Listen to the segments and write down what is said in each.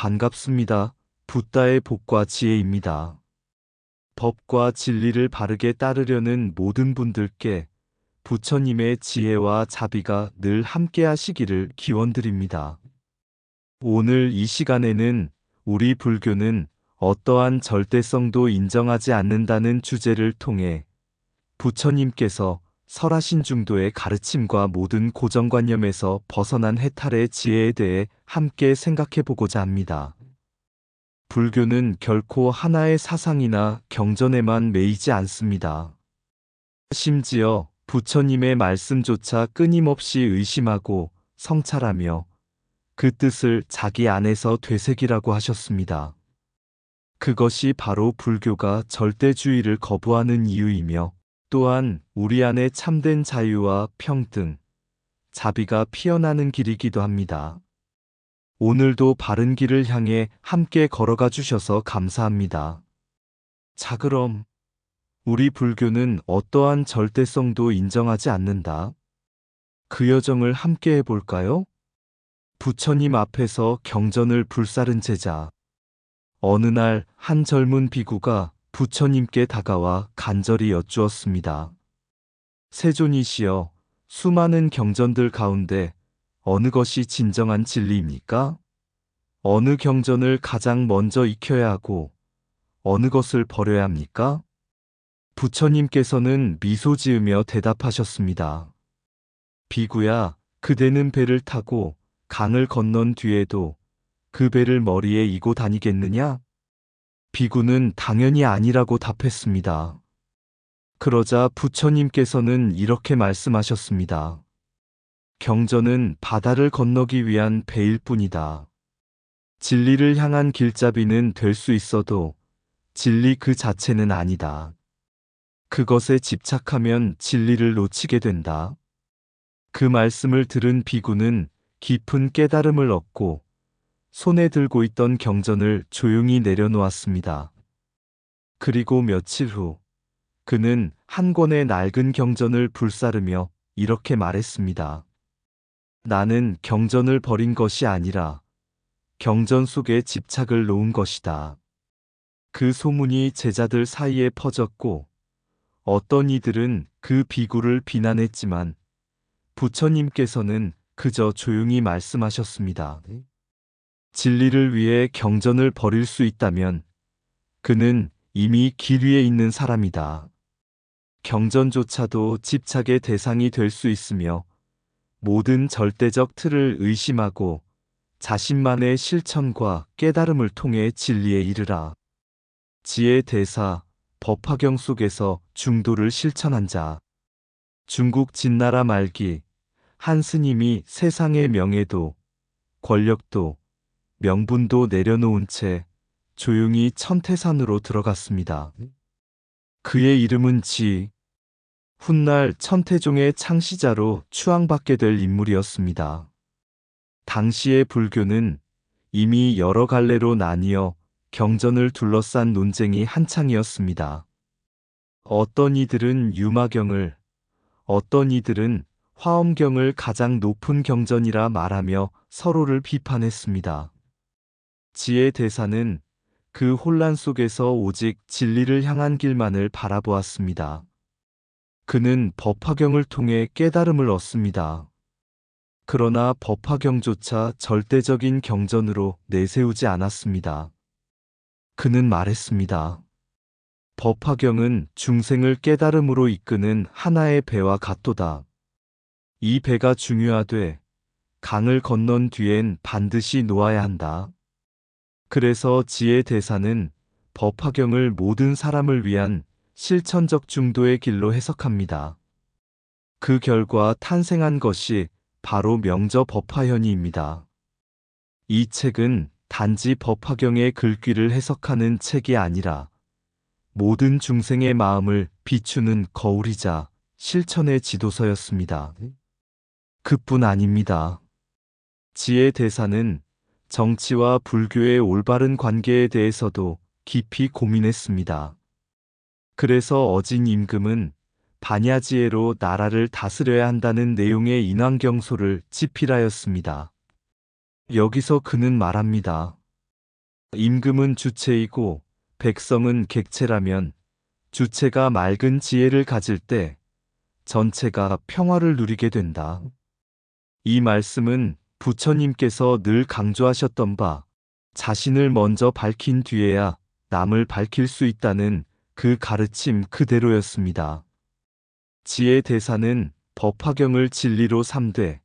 반갑습니다. 붓다의 복과 지혜입니다. 법과 진리를 바르게 따르려는 모든 분들께 부처님의 지혜와 자비가 늘 함께 하시기를 기원드립니다. 오늘 이 시간에는 우리 불교는 어떠한 절대성도 인정하지 않는다는 주제를 통해 부처님께서 설하신 중도의 가르침과 모든 고정관념에서 벗어난 해탈의 지혜에 대해 함께 생각해 보고자 합니다. 불교는 결코 하나의 사상이나 경전에만 매이지 않습니다. 심지어 부처님의 말씀조차 끊임없이 의심하고 성찰하며 그 뜻을 자기 안에서 되새기라고 하셨습니다. 그것이 바로 불교가 절대주의를 거부하는 이유이며 또한 우리 안에 참된 자유와 평등, 자비가 피어나는 길이기도 합니다. 오늘도 바른 길을 향해 함께 걸어가 주셔서 감사합니다. 자, 그럼 우리 불교는 어떠한 절대성도 인정하지 않는다. 그 여정을 함께 해볼까요? 부처님 앞에서 경전을 불사른 제자. 어느 날 한 젊은 비구가 부처님께 다가와 간절히 여쭈었습니다. 세존이시여, 수많은 경전들 가운데 어느 것이 진정한 진리입니까? 어느 경전을 가장 먼저 익혀야 하고 어느 것을 버려야 합니까? 부처님께서는 미소 지으며 대답하셨습니다. 비구야, 그대는 배를 타고 강을 건넌 뒤에도 그 배를 머리에 이고 다니겠느냐? 비구는 당연히 아니라고 답했습니다. 그러자 부처님께서는 이렇게 말씀하셨습니다. 경전은 바다를 건너기 위한 배일 뿐이다. 진리를 향한 길잡이는 될 수 있어도 진리 그 자체는 아니다. 그것에 집착하면 진리를 놓치게 된다. 그 말씀을 들은 비구는 깊은 깨달음을 얻고 손에 들고 있던 경전을 조용히 내려놓았습니다. 그리고 며칠 후 그는 한 권의 낡은 경전을 불사르며 이렇게 말했습니다. 나는 경전을 버린 것이 아니라 경전 속에 집착을 놓은 것이다. 그 소문이 제자들 사이에 퍼졌고 어떤 이들은 그 비구를 비난했지만 부처님께서는 그저 조용히 말씀하셨습니다. 진리를 위해 경전을 버릴 수 있다면 그는 이미 길 위에 있는 사람이다. 경전조차도 집착의 대상이 될 수 있으며 모든 절대적 틀을 의심하고 자신만의 실천과 깨달음을 통해 진리에 이르라. 지혜 대사, 법화경 속에서 중도를 실천한 자. 중국 진나라 말기 한 스님이 세상의 명예도, 권력도, 명분도 내려놓은 채 조용히 천태산으로 들어갔습니다. 그의 이름은 지. 훗날 천태종의 창시자로 추앙받게 될 인물이었습니다. 당시의 불교는 이미 여러 갈래로 나뉘어 경전을 둘러싼 논쟁이 한창이었습니다. 어떤 이들은 유마경을, 어떤 이들은 화엄경을 가장 높은 경전이라 말하며 서로를 비판했습니다. 지혜 대사는 그 혼란 속에서 오직 진리를 향한 길만을 바라보았습니다. 그는 법화경을 통해 깨달음을 얻습니다. 그러나 법화경조차 절대적인 경전으로 내세우지 않았습니다. 그는 말했습니다. 법화경은 중생을 깨달음으로 이끄는 하나의 배와 같도다. 이 배가 중요하되 강을 건넌 뒤엔 반드시 놓아야 한다. 그래서 지혜 대사는 법화경을 모든 사람을 위한 실천적 중도의 길로 해석합니다. 그 결과 탄생한 것이 바로 명저 법화현이입니다. 이 책은 단지 법화경의 글귀를 해석하는 책이 아니라 모든 중생의 마음을 비추는 거울이자 실천의 지도서였습니다. 그뿐 아닙니다. 지혜 대사는 정치와 불교의 올바른 관계에 대해서도 깊이 고민했습니다. 그래서 어진 임금은 반야지혜로 나라를 다스려야 한다는 내용의 인왕경소를 집필하였습니다. 여기서 그는 말합니다. 임금은 주체이고 백성은 객체라면 주체가 맑은 지혜를 가질 때 전체가 평화를 누리게 된다. 이 말씀은 부처님께서 늘 강조하셨던 바 자신을 먼저 밝힌 뒤에야 남을 밝힐 수 있다는 그 가르침 그대로였습니다. 지혜 대사는 법화경을 진리로 삼되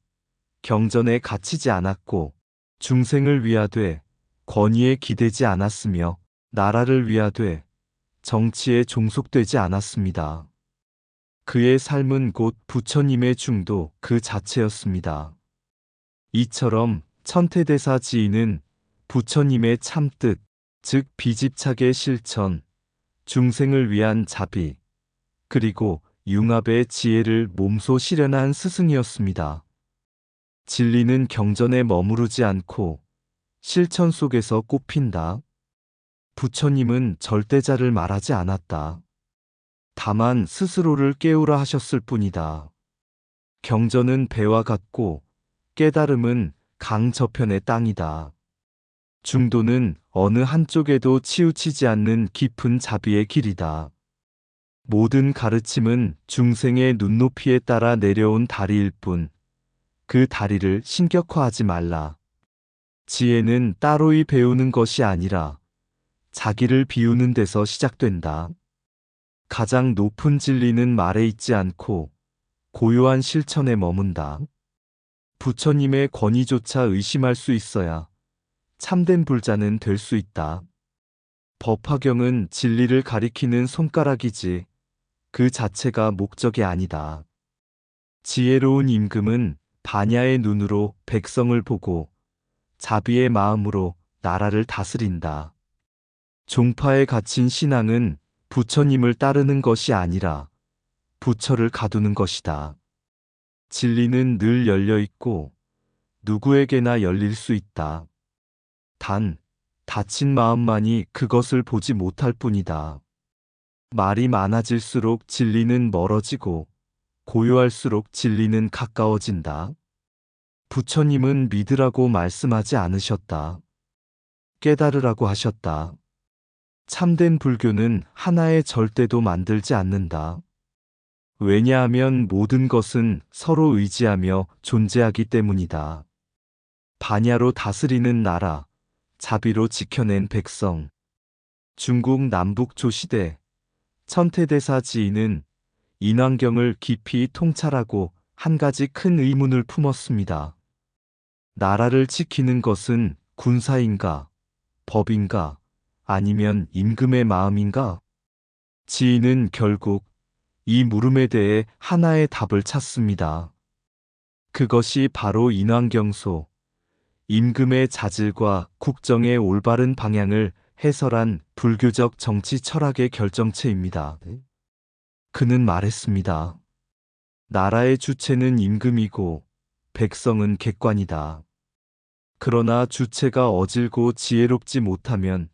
경전에 갇히지 않았고 중생을 위하되 권위에 기대지 않았으며 나라를 위하되 정치에 종속되지 않았습니다. 그의 삶은 곧 부처님의 중도 그 자체였습니다. 이처럼 천태대사 지인은 부처님의 참뜻, 즉 비집착의 실천, 중생을 위한 자비, 그리고 융합의 지혜를 몸소 실현한 스승이었습니다. 진리는 경전에 머무르지 않고 실천 속에서 꽃핀다. 부처님은 절대자를 말하지 않았다. 다만 스스로를 깨우라 하셨을 뿐이다. 경전은 배와 같고 깨달음은 강 저편의 땅이다. 중도는 어느 한쪽에도 치우치지 않는 깊은 자비의 길이다. 모든 가르침은 중생의 눈높이에 따라 내려온 다리일 뿐, 그 다리를 신격화하지 말라. 지혜는 따로이 배우는 것이 아니라 자기를 비우는 데서 시작된다. 가장 높은 진리는 말에 있지 않고 고요한 실천에 머문다. 부처님의 권위조차 의심할 수 있어야 참된 불자는 될 수 있다. 법화경은 진리를 가리키는 손가락이지 그 자체가 목적이 아니다. 지혜로운 임금은 반야의 눈으로 백성을 보고 자비의 마음으로 나라를 다스린다. 종파에 갇힌 신앙은 부처님을 따르는 것이 아니라 부처를 가두는 것이다. 진리는 늘 열려 있고 누구에게나 열릴 수 있다. 단, 닫힌 마음만이 그것을 보지 못할 뿐이다. 말이 많아질수록 진리는 멀어지고 고요할수록 진리는 가까워진다. 부처님은 믿으라고 말씀하지 않으셨다. 깨달으라고 하셨다. 참된 불교는 하나의 절대도 만들지 않는다. 왜냐하면 모든 것은 서로 의지하며 존재하기 때문이다. 반야로 다스리는 나라, 자비로 지켜낸 백성. 중국 남북 조시대 천태대사 지인은 인왕경을 깊이 통찰하고 한 가지 큰 의문을 품었습니다. 나라를 지키는 것은 군사인가, 법인가, 아니면 임금의 마음인가? 지인은 결국 이 물음에 대해 하나의 답을 찾습니다. 그것이 바로 인왕경소, 임금의 자질과 국정의 올바른 방향을 해설한 불교적 정치 철학의 결정체입니다. 그는 말했습니다. 나라의 주체는 임금이고 백성은 객관이다. 그러나 주체가 어질고 지혜롭지 못하면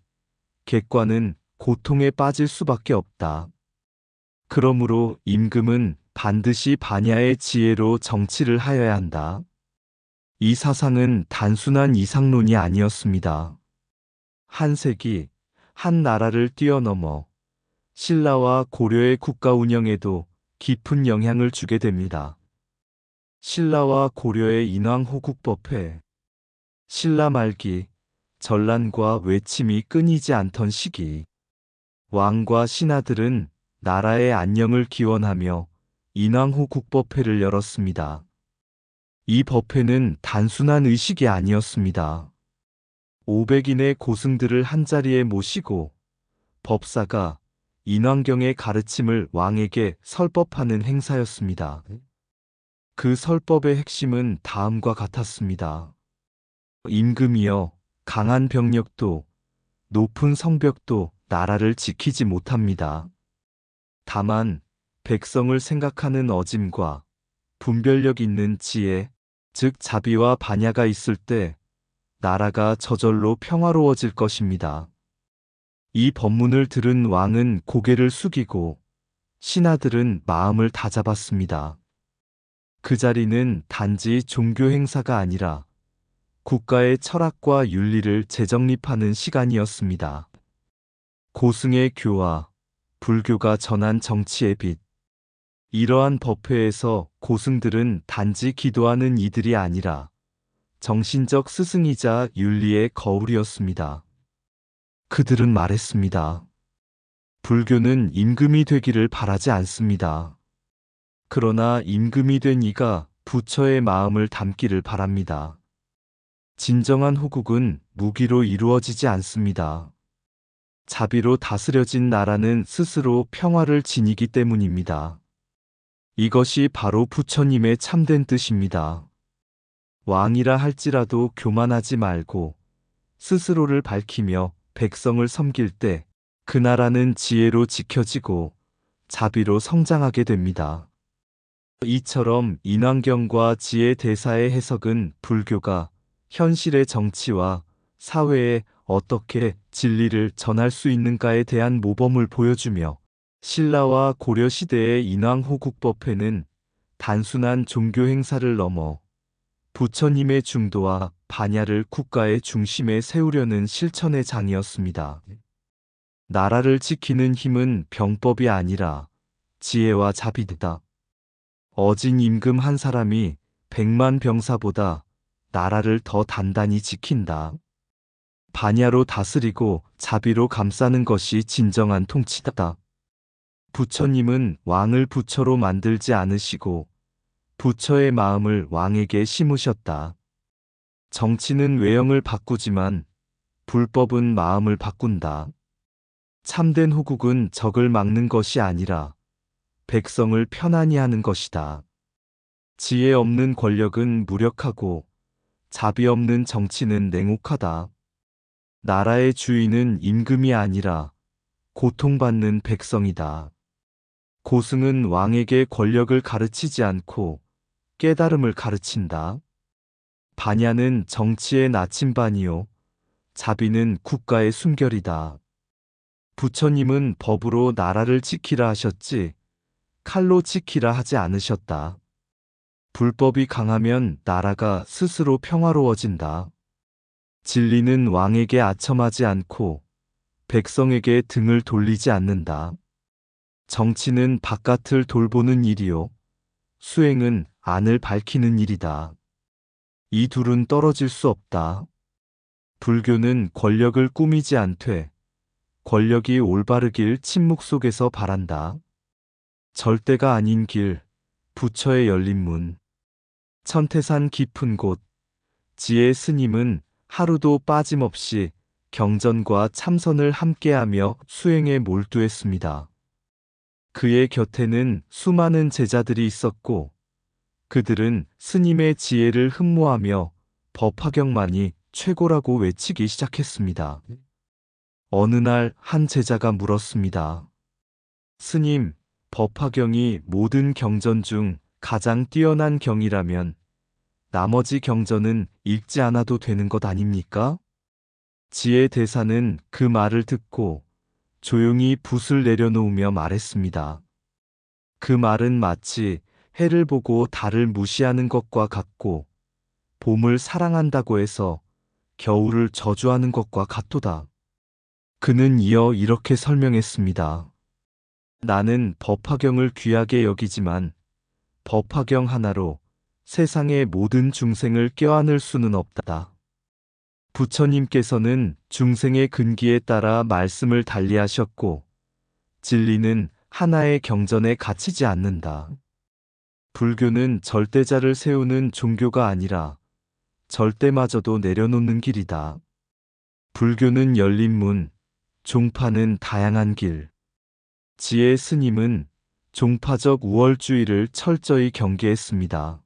객관은 고통에 빠질 수밖에 없다. 그러므로 임금은 반드시 반야의 지혜로 정치를 하여야 한다. 이 사상은 단순한 이상론이 아니었습니다. 한 세기, 한 나라를 뛰어넘어 신라와 고려의 국가 운영에도 깊은 영향을 주게 됩니다. 신라와 고려의 인왕호국법회. 신라 말기, 전란과 외침이 끊이지 않던 시기. 왕과 신하들은 나라의 안녕을 기원하며 인왕호국법회를 열었습니다. 이 법회는 단순한 의식이 아니었습니다. 500인의 고승들을 한자리에 모시고 법사가 인왕경의 가르침을 왕에게 설법하는 행사였습니다. 그 설법의 핵심은 다음과 같았습니다. 임금이여, 강한 병력도 높은 성벽도 나라를 지키지 못합니다. 다만 백성을 생각하는 어짐과 분별력 있는 지혜, 즉 자비와 반야가 있을 때 나라가 저절로 평화로워질 것입니다. 이 법문을 들은 왕은 고개를 숙이고 신하들은 마음을 다잡았습니다. 그 자리는 단지 종교 행사가 아니라 국가의 철학과 윤리를 재정립하는 시간이었습니다. 고승의 교화, 불교가 전한 정치의 빛. 이러한 법회에서 고승들은 단지 기도하는 이들이 아니라 정신적 스승이자 윤리의 거울이었습니다. 그들은 말했습니다. 불교는 임금이 되기를 바라지 않습니다. 그러나 임금이 된 이가 부처의 마음을 담기를 바랍니다. 진정한 호국은 무기로 이루어지지 않습니다. 자비로 다스려진 나라는 스스로 평화를 지니기 때문입니다. 이것이 바로 부처님의 참된 뜻입니다. 왕이라 할지라도 교만하지 말고 스스로를 밝히며 백성을 섬길 때 그 나라는 지혜로 지켜지고 자비로 성장하게 됩니다. 이처럼 인왕경과 지혜 대사의 해석은 불교가 현실의 정치와 사회에 어떻게 진리를 전할 수 있는가에 대한 모범을 보여주며 신라와 고려 시대의 인왕호국법회는 단순한 종교 행사를 넘어 부처님의 중도와 반야를 국가의 중심에 세우려는 실천의 장이었습니다. 나라를 지키는 힘은 병법이 아니라 지혜와 자비다. 어진 임금 한 사람이 100만 병사보다 나라를 더 단단히 지킨다. 반야로 다스리고 자비로 감싸는 것이 진정한 통치다. 부처님은 왕을 부처로 만들지 않으시고 부처의 마음을 왕에게 심으셨다. 정치는 외형을 바꾸지만 불법은 마음을 바꾼다. 참된 호국은 적을 막는 것이 아니라 백성을 편안히 하는 것이다. 지혜 없는 권력은 무력하고 자비 없는 정치는 냉혹하다. 나라의 주인은 임금이 아니라 고통받는 백성이다. 고승은 왕에게 권력을 가르치지 않고 깨달음을 가르친다. 반야는 정치의 나침반이요, 자비는 국가의 숨결이다. 부처님은 법으로 나라를 지키라 하셨지 칼로 지키라 하지 않으셨다. 불법이 강하면 나라가 스스로 평화로워진다. 진리는 왕에게 아첨하지 않고 백성에게 등을 돌리지 않는다. 정치는 바깥을 돌보는 일이요, 수행은 안을 밝히는 일이다. 이 둘은 떨어질 수 없다. 불교는 권력을 꾸미지 않되 권력이 올바르길 침묵 속에서 바란다. 절대가 아닌 길, 부처의 열린 문. 천태산 깊은 곳, 지혜 스님은 하루도 빠짐없이 경전과 참선을 함께하며 수행에 몰두했습니다. 그의 곁에는 수많은 제자들이 있었고 그들은 스님의 지혜를 흠모하며 법화경만이 최고라고 외치기 시작했습니다. 어느 날 한 제자가 물었습니다. 스님, 법화경이 모든 경전 중 가장 뛰어난 경이라면 나머지 경전은 읽지 않아도 되는 것 아닙니까? 지혜 대사는 그 말을 듣고 조용히 붓을 내려놓으며 말했습니다. 그 말은 마치 해를 보고 달을 무시하는 것과 같고 봄을 사랑한다고 해서 겨울을 저주하는 것과 같도다. 그는 이어 이렇게 설명했습니다. 나는 법화경을 귀하게 여기지만 법화경 하나로 세상의 모든 중생을 껴안을 수는 없다. 부처님께서는 중생의 근기에 따라 말씀을 달리하셨고 진리는 하나의 경전에 갇히지 않는다. 불교는 절대자를 세우는 종교가 아니라 절대마저도 내려놓는 길이다. 불교는 열린 문, 종파는 다양한 길. 지혜 스님은 종파적 우월주의를 철저히 경계했습니다.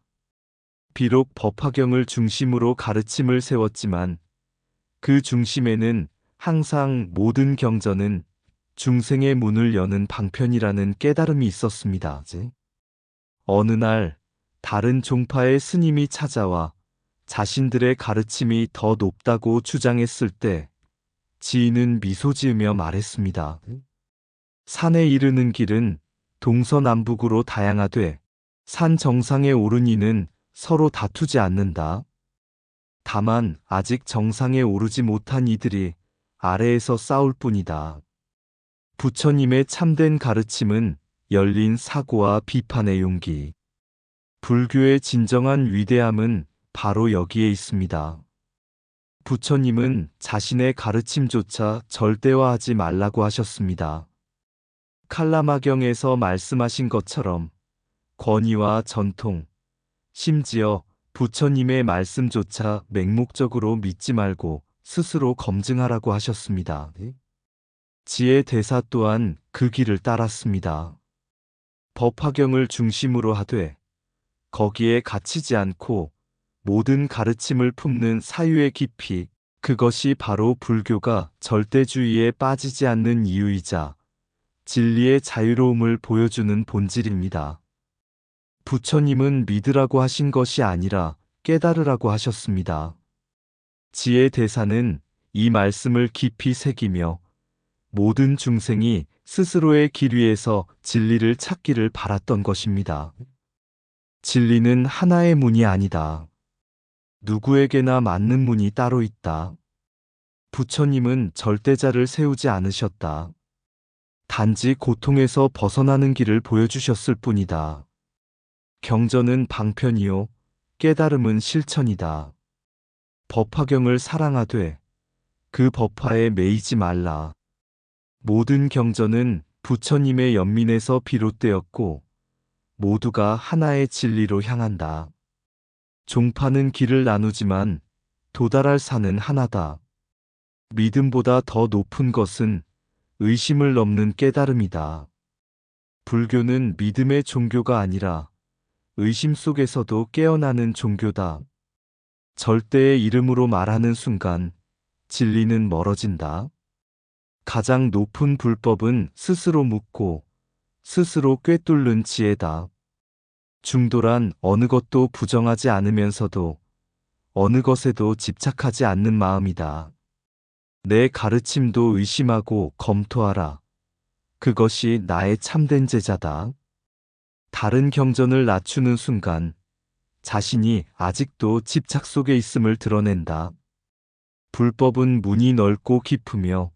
비록 법화경을 중심으로 가르침을 세웠지만 그 중심에는 항상 모든 경전은 중생의 문을 여는 방편이라는 깨달음이 있었습니다. 어느 날 다른 종파의 스님이 찾아와 자신들의 가르침이 더 높다고 주장했을 때 지인은 미소 지으며 말했습니다. 산에 이르는 길은 동서남북으로 다양하되 산 정상에 오른 이는 서로 다투지 않는다. 다만 아직 정상에 오르지 못한 이들이 아래에서 싸울 뿐이다. 부처님의 참된 가르침은 열린 사고와 비판의 용기. 불교의 진정한 위대함은 바로 여기에 있습니다. 부처님은 자신의 가르침조차 절대화하지 말라고 하셨습니다. 칼라마경에서 말씀하신 것처럼 권위와 전통, 심지어 부처님의 말씀조차 맹목적으로 믿지 말고 스스로 검증하라고 하셨습니다. 지혜 대사 또한 그 길을 따랐습니다. 법화경을 중심으로 하되 거기에 갇히지 않고 모든 가르침을 품는 사유의 깊이, 그것이 바로 불교가 절대주의에 빠지지 않는 이유이자 진리의 자유로움을 보여주는 본질입니다. 부처님은 믿으라고 하신 것이 아니라 깨달으라고 하셨습니다. 지혜 대사는 이 말씀을 깊이 새기며 모든 중생이 스스로의 길 위에서 진리를 찾기를 바랐던 것입니다. 진리는 하나의 문이 아니다. 누구에게나 맞는 문이 따로 있다. 부처님은 절대자를 세우지 않으셨다. 단지 고통에서 벗어나는 길을 보여주셨을 뿐이다. 경전은 방편이요, 깨달음은 실천이다. 법화경을 사랑하되 그 법화에 매이지 말라. 모든 경전은 부처님의 연민에서 비롯되었고 모두가 하나의 진리로 향한다. 종파는 길을 나누지만 도달할 산은 하나다. 믿음보다 더 높은 것은 의심을 넘는 깨달음이다. 불교는 믿음의 종교가 아니라 의심 속에서도 깨어나는 종교다. 절대의 이름으로 말하는 순간 진리는 멀어진다. 가장 높은 불법은 스스로 묻고 스스로 꿰뚫는 지혜다. 중도란 어느 것도 부정하지 않으면서도 어느 것에도 집착하지 않는 마음이다. 내 가르침도 의심하고 검토하라. 그것이 나의 참된 제자다. 다른 경전을 낮추는 순간 자신이 아직도 집착 속에 있음을 드러낸다. 불법은 문이 넓고 깊으며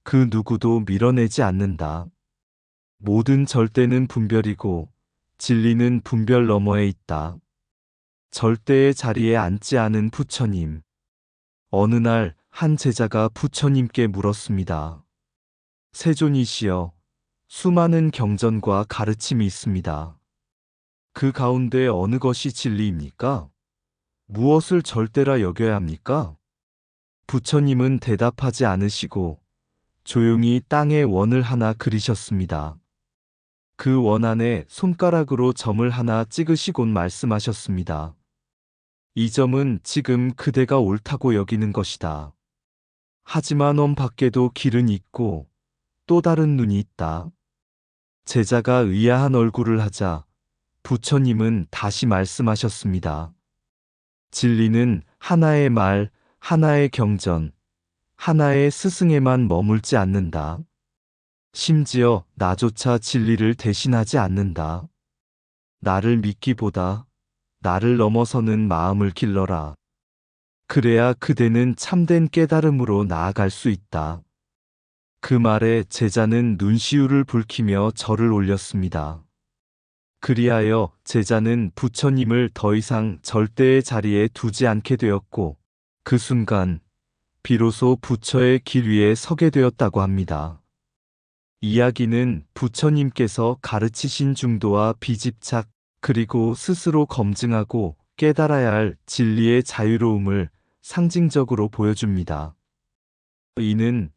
그 누구도 밀어내지 않는다. 모든 절대는 분별이고 진리는 분별 너머에 있다. 절대의 자리에 앉지 않은 부처님. 어느 날 한 제자가 부처님께 물었습니다. 세존이시여, 수많은 경전과 가르침이 있습니다. 그 가운데 어느 것이 진리입니까? 무엇을 절대라 여겨야 합니까? 부처님은 대답하지 않으시고 조용히 땅에 원을 하나 그리셨습니다. 그 원 안에 손가락으로 점을 하나 찍으시곤 말씀하셨습니다. 이 점은 지금 그대가 옳다고 여기는 것이다. 하지만 원 밖에도 길은 있고 또 다른 눈이 있다. 제자가 의아한 얼굴을 하자 부처님은 다시 말씀하셨습니다. 진리는 하나의 말, 하나의 경전, 하나의 스승에만 머물지 않는다. 심지어 나조차 진리를 대신하지 않는다. 나를 믿기보다 나를 넘어서는 마음을 길러라. 그래야 그대는 참된 깨달음으로 나아갈 수 있다. 그 말에 제자는 눈시울을 붉히며 절을 올렸습니다. 그리하여 제자는 부처님을 더 이상 절대의 자리에 두지 않게 되었고 그 순간 비로소 부처의 길 위에 서게 되었다고 합니다. 이야기는 부처님께서 가르치신 중도와 비집착 그리고 스스로 검증하고 깨달아야 할 진리의 자유로움을 상징적으로 보여줍니다. 이는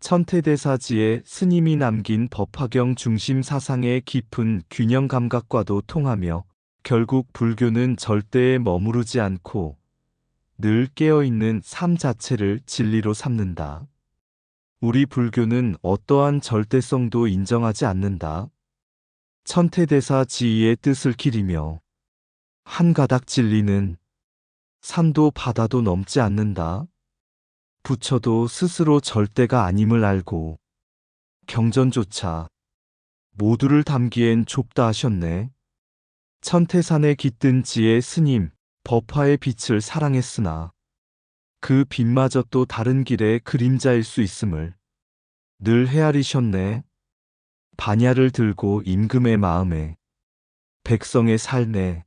천태대사지의 스님이 남긴 법화경 중심 사상의 깊은 균형 감각과도 통하며 결국 불교는 절대에 머무르지 않고 늘 깨어있는 삶 자체를 진리로 삼는다. 우리 불교는 어떠한 절대성도 인정하지 않는다. 천태대사 지위의 뜻을 기리며 한 가닥 진리는 산도 바다도 넘지 않는다. 부처도 스스로 절대가 아님을 알고 경전조차 모두를 담기엔 좁다 하셨네. 천태산에 깃든 지혜 스님, 법화의 빛을 사랑했으나 그 빛마저 또 다른 길의 그림자일 수 있음을 늘 헤아리셨네. 반야를 들고 임금의 마음에 백성의 삶에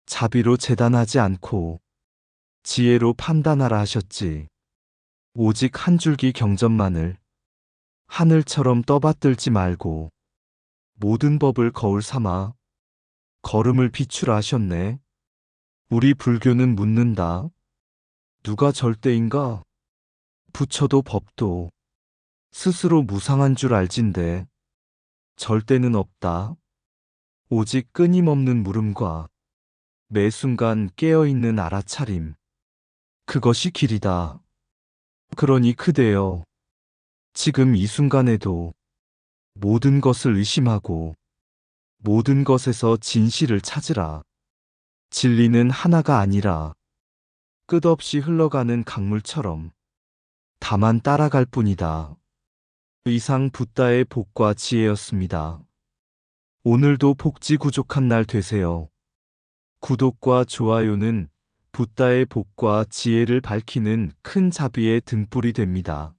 자비로 재단하지 않고 지혜로 판단하라 하셨지. 오직 한 줄기 경전만을 하늘처럼 떠받들지 말고 모든 법을 거울 삼아 걸음을 비추라 하셨네. 우리 불교는 묻는다. 누가 절대인가? 부처도 법도 스스로 무상한 줄 알진대. 절대는 없다. 오직 끊임없는 물음과 매 순간 깨어있는 알아차림. 그것이 길이다. 그러니 그대여, 지금 이 순간에도 모든 것을 의심하고 모든 것에서 진실을 찾으라. 진리는 하나가 아니라 끝없이 흘러가는 강물처럼 다만 따라갈 뿐이다. 이상 붓다의 복과 지혜였습니다. 오늘도 복지 구족한 날 되세요. 구독과 좋아요는 붓다의 복과 지혜를 밝히는 큰 자비의 등불이 됩니다.